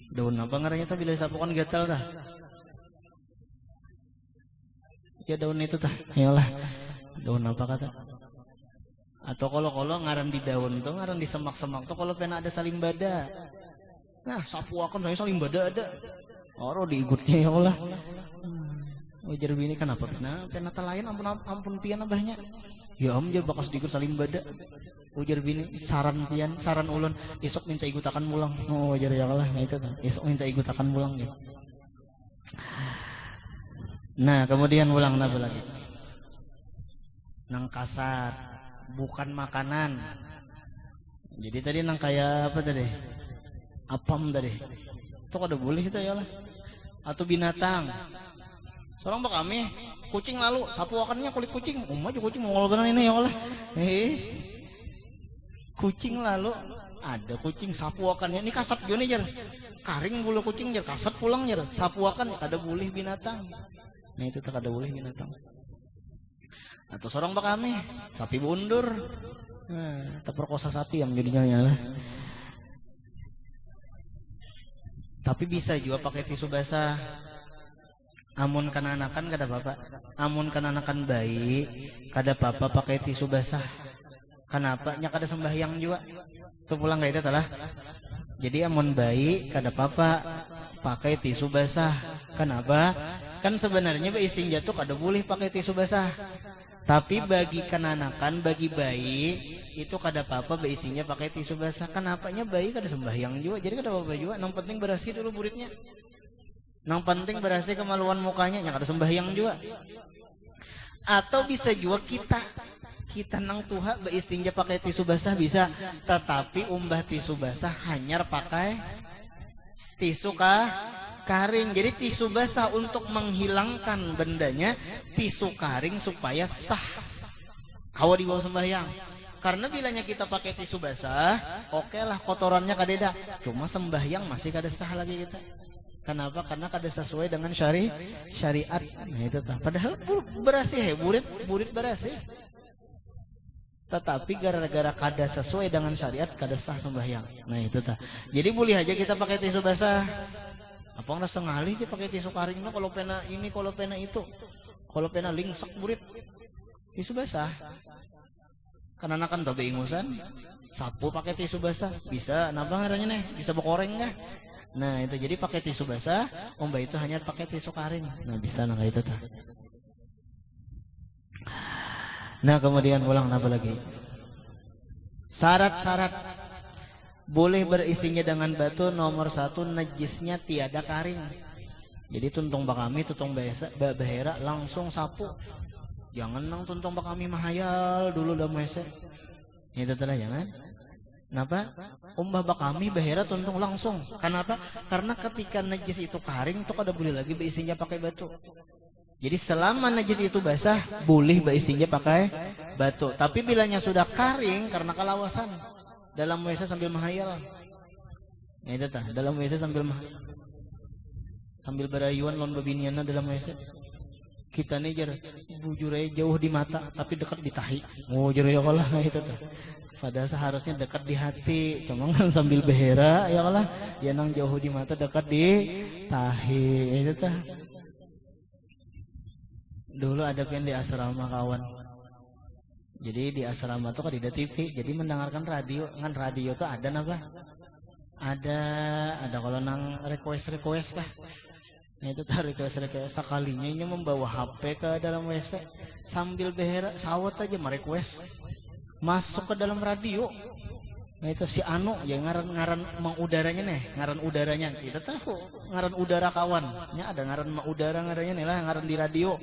Daun apa ngaranya tuh bila disapukan gatal dah. Ya daun itu tah. Yalah. Daun apa kata? Atau kalau ngaran di daun itu, ngaran di semak-semak tuh kalau pena ada salimbada. Nah, sapu akan saya salimbada ada. Oro diikutnya ya Allah. Wajar bini kenapa pena telayan ampun pian abahnya. Ya om jadi bakas diikut salimbada. Wajar bini saran ulun esok minta ikut akan pulang. Oh wajar ya Allah. Nah itu tuh. Esok minta ikut akan pulang ya. Nah kemudian ulang apa lagi? Nang kasar, bukan makanan. Jadi tadi nang kayak apa tadi? Apam tadi. Itu kada boleh itu ya lah. Atau binatang. Seorang bak kami kucing lalu sapu akannya kulit kucing. Aja kucing mau benar ini ya Allah. Kucing lalu ada kucing sapu akannya. Ini kasat gini jar. Karing bulu kucing jar, kasat pulang jar. Sapu akan kada boleh binatang. Nah itu tak ada boleh binatang. Atau seorang bak kami sapi bundur. Nah, terperkosa sapi yang jadinya ya lah. Tapi bisa juga pakai tisu basah. Amun kananakan kada apa-apa. Amun kananakan bayi kada apa-apa pakai tisu basah. Kenapa? Nya kada sembahyang juga. Itu pulang gak itu telah. Jadi amun bayi kada apa-apa pakai tisu basah. Kenapa? Kan sebenarnya ising jatuh kada boleh pakai tisu basah. Tapi bagi kananakan, bagi bayi itu kada apa-apa beisinya pakai tisu basah. Kenapanya bayi kada sembahyang juga. Jadi kada apa-apa juga. Yang penting bersih dulu buritnya. Yang penting bersih kemaluan mukanya. Yang kada sembahyang juga. Atau bisa juga kita nang tuha beistinja pakai tisu basah bisa. Tetapi umbah tisu basah hanya pakai tisu karing. Jadi tisu basah untuk menghilangkan bendanya, tisu karing supaya sah kawa dibawa sembahyang. Karena bilanya kita pakai tisu basah, oke lah kotorannya kadeda, cuma sembahyang masih kada sah lagi kita. Kenapa? Karena kada sesuai dengan syariat. Nah itu tah. Padahal berasih burit berasih. Tetapi gara-gara kada sesuai dengan syariat kada sah sembahyang. Nah itu tah. Jadi boleh aja kita pakai tisu basah. Apa nggak sengalih dia pakai tisu karing? No, kalau pena ini, kalau pena itu, kalau pena lingsak burit, tisu basah. Karena kan tahu ingusan, sapu pakai tisu basah bisa. Napa ngaranya nih? Bisa bekoreng nggak? Nah itu jadi pakai tisu basah, omba itu hanya pakai tisu karing. Nah bisa nggak itu tuh. Nah kemudian pulang apa lagi? Syarat-syarat boleh berisinya dengan batu. Nomor 1 najisnya tiada karing. Jadi tuntung bakami, tuntung bahera langsung sapu. Jangan nang tuntung bakami mahayal dulu dah mese. Itu telah jangan. Kenapa? Umbah bakami bahera tuntung langsung. Kenapa? Karena ketika najis itu kering itu kada boleh lagi beristinja pakai batu. Jadi selama najis itu basah boleh beristinja pakai batu. Tapi bilanya sudah kering karena kelawasan dalam WC sambil menghayal. Nah itu tah, dalam WC sambil berayuan lawan babiniana dalam WC. Kita nih jar bujur aja jauh di mata tapi dekat di tahi. Oh jar ya kalah itu tah. Padahal seharusnya dekat di hati, cuma kan sambil behera ya kalah. Ya nang jauh di mata dekat di tahi itu tah. Dulu ada yang di asrama kawan. Jadi di asrama tuh kan ada TV, jadi mendengarkan radio. Kan radio tuh ada apa? Ada kalau nang request kah? Nah itu tarik request sekalinya ini membawa HP ke dalam WC sambil behera sawat aja merequest masuk ke dalam radio. Nah itu si Anu ya ngaran mang udaranya nih, ngaran udaranya kita tahu ngaran udara kawannya ada ngaran mang udara ngarannya nih lah ngaran di radio.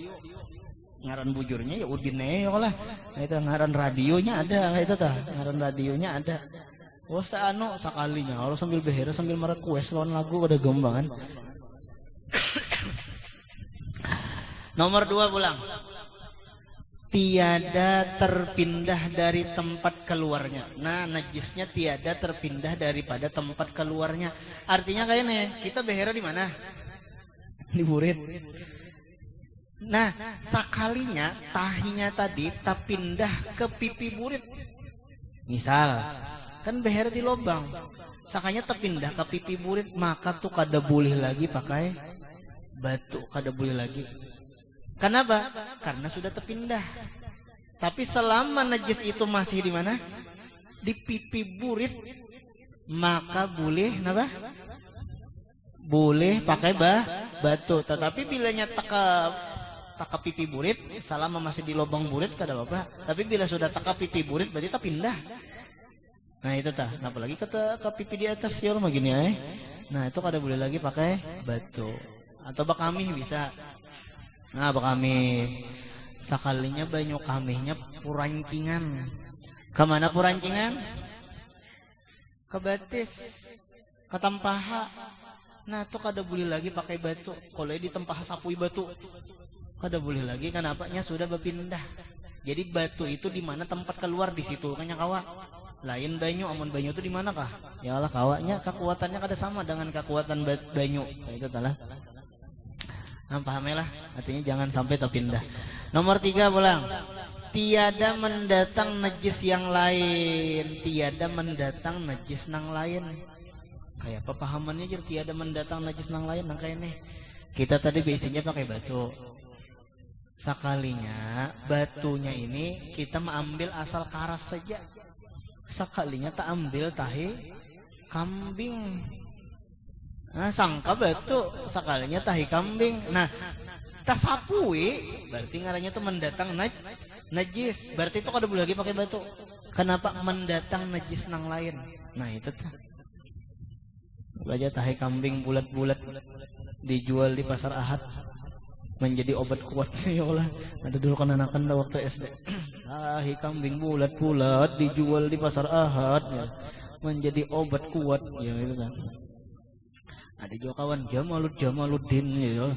Ngaran bujurnya ya Udin ya lah. Nah itu ngaran radionya ada, nah itu tah ngaran radionya ada. Oh si Anu sekalinya kalau sambil behera sambil merequest lawan lagu ada gembangan. Nomor 2 pulang. Tiada terpindah dari tempat keluarnya. Nah, najisnya tiada terpindah daripada tempat keluarnya. Artinya kayak nih, kita behera di mana? Di burit. Nah, sekalinya tahinya tadi tak pindah ke pipi burit. Misal, kan behera di lubang. Sakanya terpindah ke pipi burit, maka tuh kada boleh lagi pakai batu, kada boleh lagi. Kenapa? Karena sudah terpindah. Tapi selama najis itu masih di mana? Di pipi burit, maka boleh, kenapa? Boleh pakai batu. Tetapi bilanya taka pipi burit, selama masih di lubang burit kada apa. Tapi bila sudah taka pipi burit, berarti terpindah. Nah itu tah. Nah, apalagi kata ke pipi di atas ya mah gini ya. Nah itu kada boleh lagi pakai batu. Atau bakami bisa. Nah bakami sekalinya banyak kaminya purancingan. Kemana purancingan? Ke batis, ke tempaha. Nah itu kada boleh lagi pakai batu. Kalau di tempaha sapui batu, kada boleh lagi. Kenapanya sudah berpindah. Jadi batu itu di mana tempat keluar di situ kan kawa. Lain banyu, amun banyu itu di mana kah? Ya Allah kawanya kekuatannya kada sama dengan kekuatan banyu. Nah, itu talah. Nah, pahamilah, artinya jangan sampai terpindah. Nomor 3 pulang. Tiada mendatang najis yang lain. Tiada mendatang najis nang lain. Kayak apa pahamannya jadi tiada mendatang najis nang lain nang kayak nih. Kita tadi biasanya pakai batu. Sekalinya batunya ini kita mengambil asal karas saja. Sekalinya tak ambil tahi kambing. Nah, sangka batu sekalinya tahi kambing. Nah, tasapui berarti ngarannya itu mendatang najis. Berarti itu kada boleh lagi pakai batu. Kenapa mendatang najis nang lain? Nah, itu tuh. Baca tahi kambing bulat-bulat dijual di pasar Ahad menjadi obat kuat ya Allah. Ada dulu kan anakan waktu SD. Tahi kambing bulat-bulat dijual di pasar Ahad ya. Menjadi obat kuat ya itu kan. Ada juga kawan Jamaluddin ya.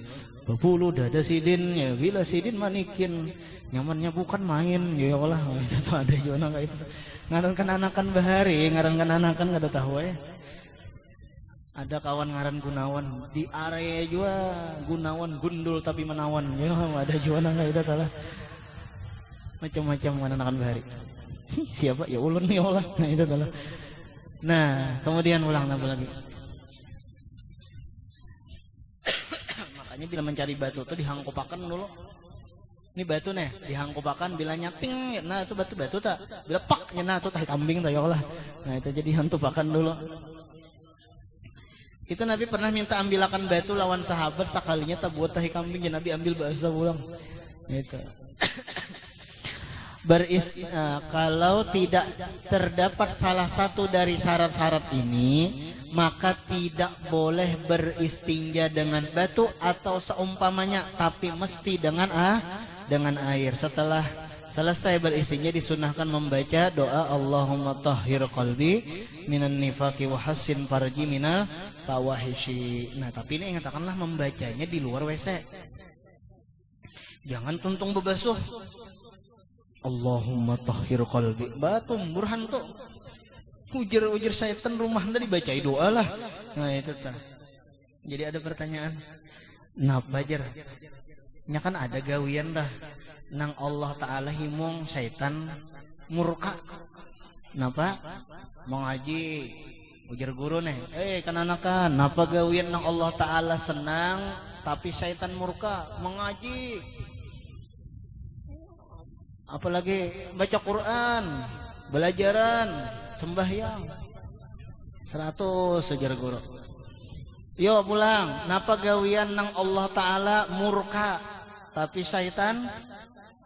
Bapulu dada sidin ya. Bila sidin manikin nyamannya bukan main ya Allah. Itu tuh ada juga kayak itu. Ngaran kan anakan bahari, ngaran kan anakan kada tahu ya. Ada kawan ngaran Gunawan di area juga Gunawan gundul tapi menawan ya. Ada juga kayak itu talah. Macam-macam anakan bahari. Siapa ya ulun ya Allah. Nah itu talah. Nah, kemudian ulang lagi. Bila mencari batu tuh dihangkupakan dulu. Ini batu nih dihangkupakan bila nyating, nah itu batu tak. Bila pak nyena tuh tahi kambing tak ya Allah. Nah itu jadi hangkupakan dulu. Itu Nabi pernah minta ambilakan batu lawan sahabat sekalinya tak buat tahi kambing, ya Nabi ambil bahasa ulang. Itu. Kalau tidak terdapat salah satu dari syarat-syarat ini, maka tidak boleh beristinja dengan batu atau seumpamanya, tapi mesti dengan air. Setelah selesai beristinja disunahkan membaca doa Allahumma tahhir qalbi minan nifaqi wa hassin farji minal fawahishi. Nah, tapi ini katakanlah membacanya di luar WC. Jangan tuntung bebasuh. Allahumma tahhir qalbi. Batum burhan tuh. Ujar-ujar setan rumah anda dibacai doa lah. Nah, itu tah. Jadi ada pertanyaan. Napa jar? Nya kan ada gawian dah. Nang Allah Ta'ala himung syaitan murka. Napa? Mau ngaji ujar guru nih. Kan anakan napa gawian nang Allah Ta'ala senang tapi syaitan murka mengaji. Apalagi baca Quran, belajaran, sembahyang 100 ujar guru. Yo pulang, napa gawian nang Allah Ta'ala murka tapi syaitan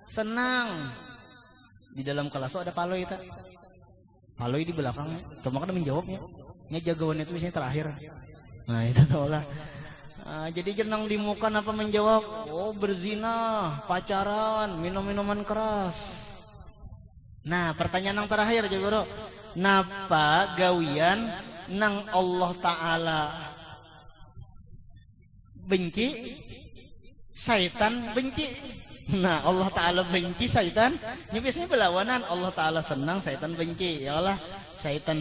senang. Di dalam kelas ada paloi itu. Paloi di belakangnya. Cuma kan menjawabnya. Nya jagawan itu biasanya terakhir. Nah, itu tahu lah. Jadi jenang di muka apa menjawab? Oh, berzina, pacaran, minum-minuman keras. Nah, pertanyaan yang terakhir juga, Bro. Napa gawian nang Allah Ta'ala benci, syaitan benci. Nah, Allah Ta'ala benci, syaitan ini biasanya berlawanan. Allah Ta'ala senang, syaitan benci. Ya Allah, syaitan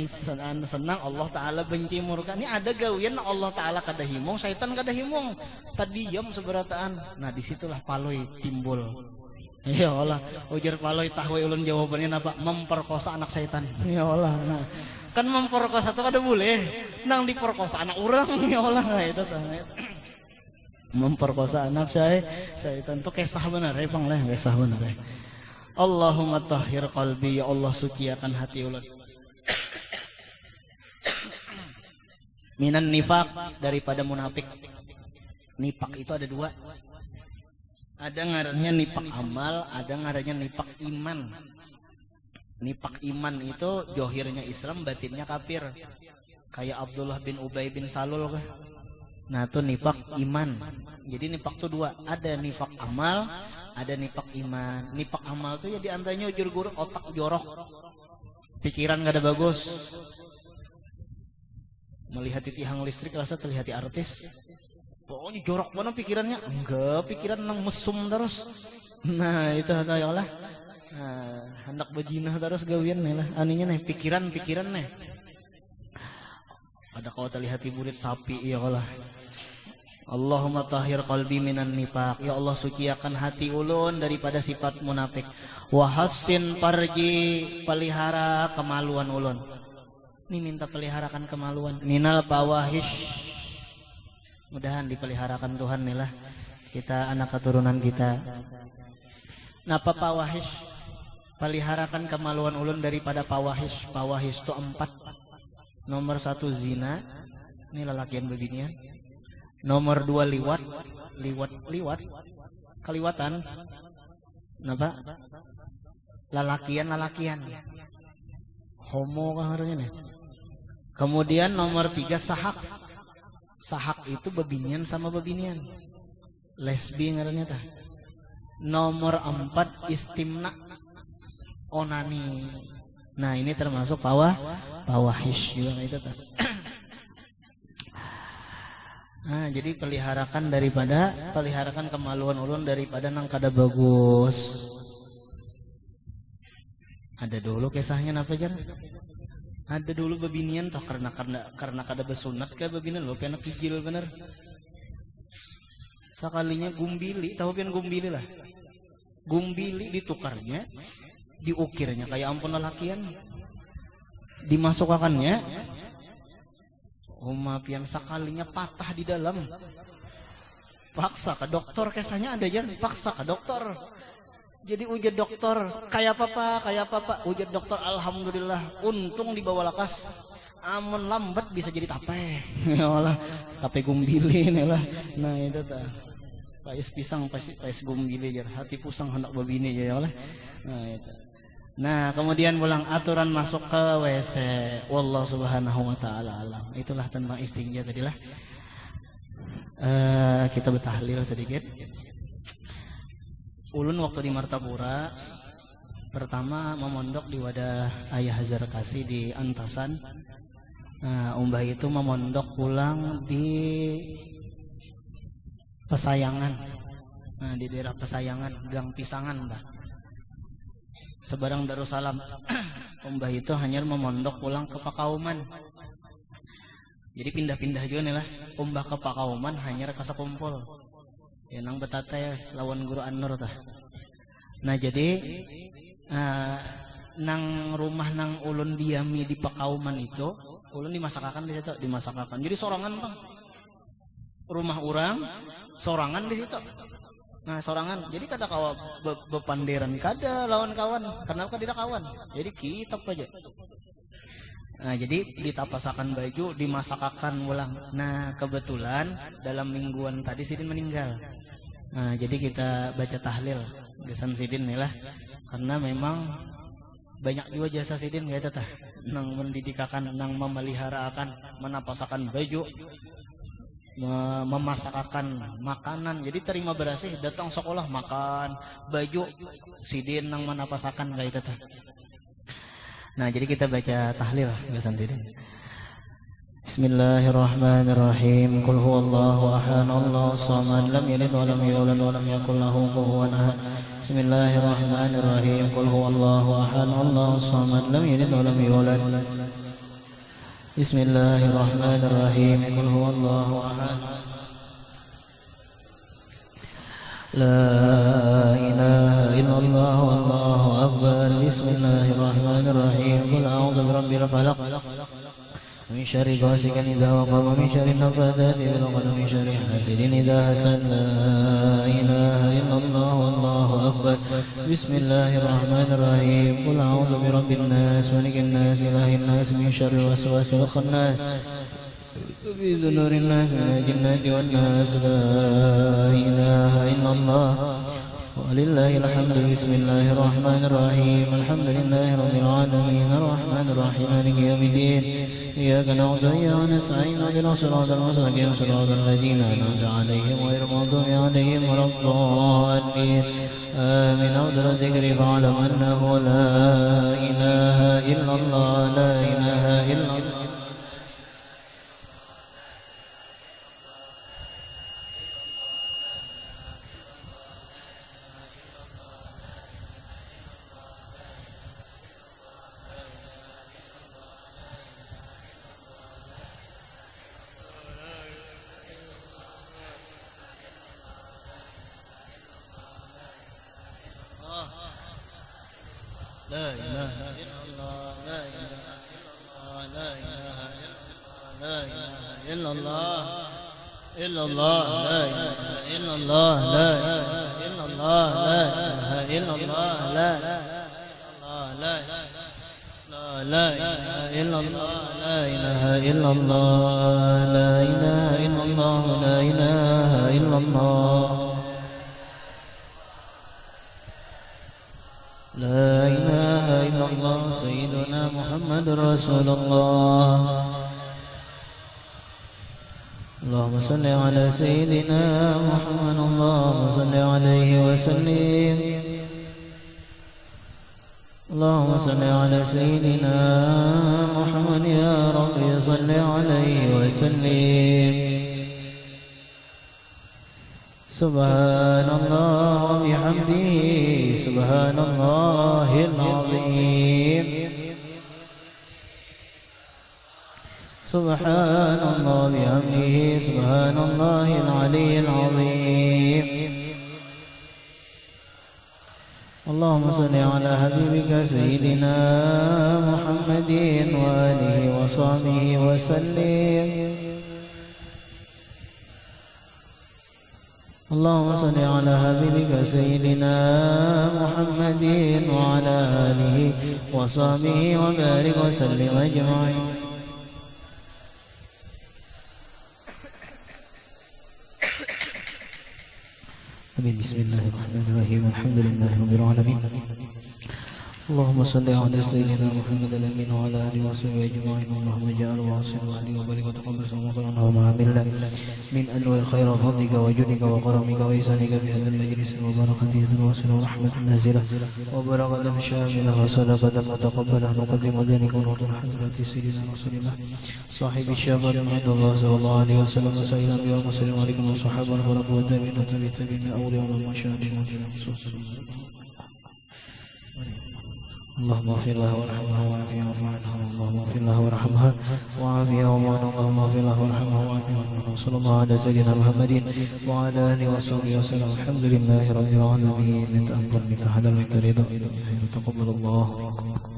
senang, Allah Ta'ala benci, murka. Ini ada gawian Allah Ta'ala kada himung, syaitan kada himung. Tadi diam seberataan. Nah, disitulah paloi timbul. Ya Allah, ujar paloi tahwe ulun jawabannya apa? Memperkosa anak syaitan. Ya Allah, nah kan memperkosa itu kada boleh. Nang diperkosa anak orang. Ya Allah, nah itu tuh. Memperkosa anak syaitan itu kisah benar ya Bang, kisah benar ya. Allahumma tahhir qalbi, ya Allah suciakan hati ulun minan nifaq, daripada munafik. Nifaq itu ada dua. Ada ngarannya nifaq amal, ada ngarannya nifaq iman. Nifaq iman itu johirnya Islam, batinnya kafir. Kayak Abdullah bin Ubay bin Salul kah? Nah, itu nifaq iman. Jadi nifaq itu dua, ada nifaq amal, ada nifaq iman. Nifaq amal itu ya diantaranya ujur guru otak jorok, pikiran gak ada bagus. Melihat tiang listrik rasa terlihat artis. Pokoknya jorok banget pikirannya. Enggak, pikiran nang mesum terus. Nah, itu ya Allah. Nah, hendak bejinah terus gawian nih lah. Aninya nih pikiran nih. Ada kau terlihat burit sapi, ya Allah. Allahumma tahhir qalbi minan nifaq, ya Allah suciakan hati ulun daripada sifat munafik. Wa hassin farji, pelihara kemaluan ulun. Ini minta peliharakan kemaluan. Minal fawahish, mudahan dipeliharakan Tuhan nih lah. Kita anak keturunan kita. Napa fawahish? Peliharakan kemaluan ulun daripada fawahish. Fawahish itu 4. Nomor 1 zina, ini lelakian beginian. Nomor 2 liwat, kaliwatan. Napa? Lelakian. Homo kah harusnya nih. Kemudian nomor 3 sahak. Sahak itu bebinian sama bebinian. Lesbi ngarannya tah. Nomor 4 istimna, onani. Nah, ini termasuk fawahish juga itu tah. Nah, jadi peliharakan kemaluan ulun daripada nang kada bagus. Ada dulu kisahnya napa jar? Ada dulu bebinian toh karena kada besunat ke bebinian lo kena kijil bener. Sekalinya gumbili, tahu pian gumbili lah. Gumbili ditukarnya, diukirnya kayak ampun lelakian. Dimasukkannya pian sekalinya patah di dalam. Paksa ke dokter, kisahnya ada jar, paksa ke dokter. Jadi ujar dokter, kayak apa pak? Ujar dokter, alhamdulillah, untung dibawa lakas. Amun lambat bisa jadi tape. Ya Allah, tape gumbili nih lah. Nah itu tak. Pais pisang pais gumbili jar. Hati pusang hendak babini ya Allah. Nah itu. Nah kemudian pulang aturan masuk ke WC. Wallahu subhanahu wa ta'ala alam. Itulah tentang istinja tadilah. Kita bertahlil sedikit. Ulun waktu di Martapura Pertama memondok di wadah Ayah Hazar Kasih di Antasan. Nah, Umbah itu memondok pulang di Pesayangan. Nah, di daerah Pesayangan, Gang Pisangan, Mbah. Sebarang Darussalam. Umbah itu hanya memondok pulang ke Pakauman. Jadi pindah-pindah juga nih lah. Umbah ke Pakauman hanya kasa kumpul. Ya nang betata ya lawan Guru An-Nur tah. Nah jadi nang rumah nang ulun diami di Pakauman itu, ulun dimasakakan di situ, dimasakakan. Jadi sorangan Bang. Rumah orang sorangan di situ. Nah sorangan. Jadi kada kawa bepanderan kada lawan kawan. Kenapa tidak kawan? Jadi kitab aja. Nah jadi ditapasakan baju, dimasakakan ulang. Nah kebetulan dalam mingguan tadi Sidin meninggal. Nah jadi kita baca tahlil besan Sidin nih lah. Karena memang banyak juga jasa Sidin kayak tah. Nang mendidikakan, nang memeliharakan, menapasakan baju, memasakakan makanan. Jadi terima berasih, datang sekolah makan, baju Sidin nang menapasakan kayak tah. Nah jadi kita baca tahlil besan Sidin. Bismillahirrahmanirrahim. Qul huwallahu ahad, Allahu samad, lam yalid wa lam yulad wa lam yakul lahu kufuwan ahad. Bismillahirrahmanirrahim. Qul huwallahu ahad, Allahu samad, lam yalid wa lam yulad. Bismillahirrahmanirrahim. Qul huwallahu ahad. La ilaha illallah wallahu akbar. Bismillahirrahmanirrahim. Qul a'udzu birabbil falaq min syarri ghasiqin idza waqab, min syarri nafathati fil 'uqad, min syarri hasidin idza hasad. La ilaha illallah wallahu akbar. Bismillahirrahmanirrahim. Qul a'udzu birabbin nas, malikin nas, ilahin nas, min syarri waswasil khannas, في ذنور الناس من الجنة والناس. لا إله إلا الله ولله الحمد. بسم الله الرحمن الرحيم. الحمد لله رب العالمين الرحمن الرحيم مالك يوم الدين. إياك نعبد وإياك نستعين اهدنا الصراط المستقيم صراط الذين أنعمت عليهم غير المغضوب عليهم ولا الضالين. آمين. أفضل الذكر فاعلم أنه لا إله إلا الله. لا إله إلا الله. لا إله إلا الله. لا إله إلا الله. لا إله إلا الله. لا إله إلا الله. لا إله إلا الله. لا إله إلا الله. لا لا إله إلا الله. لا إله إلا الله. لا إله إلا الله. لا إله إلا الله. لا إله إلا الله. سيدنا محمد رسول الله. اللهم صل على سيدنا محمد. اللهم صل عليه وسلم. اللهم صل على سيدنا محمد يا رب صل عليه وسلم. سبحان الله وبحمده سبحان الله العظيم. سبحان الله وبحمده سبحان الله العلي العظيم. اللهم صل على حبيبك سيدنا محمد وآله وصحبه وسلم. اللهم صل على حبيبك سيدنا محمد وعلى آله وصحبه وبارك وسلم أجمعين. آمين. بسم الله الرحمن الرحيم. الحمد لله رب العالمين اللهم صل على سيدنا محمد الأمين وعلى آله وصحبه أجمعين. اللهم اجعل واصل وعلي وبارك وتقبل صومنا وما عملنا من أنواع خير فضلك وجودك وكرمك وإحسانك في هذا المجلس وبركته الواسع ورحمة نازلة وبركة شاملة وصدقة متقبلة نقدم ذلك ونور حضرة سيدنا رسول الله صاحب الشفاعة عند الله صلى الله عليه وسلم وسائر الأنبياء والمرسلين وعليكم والصحابة والخلفاء والتابعين والتابعين أولياء والمشاهدين اللهم اغفر لها وارحمها وعافها واعف عنها. اللهم اغفر لها وارحمها وعافها واعف عنها. اللهم اغفر لها وارحمها وعافها واعف عنها. صلى الله على سيدنا محمد وعلى اله وصحبه وسلم. الحمد لله رب العالمين. minta ampun, minta halal, minta ridha. Taqabbalallahu.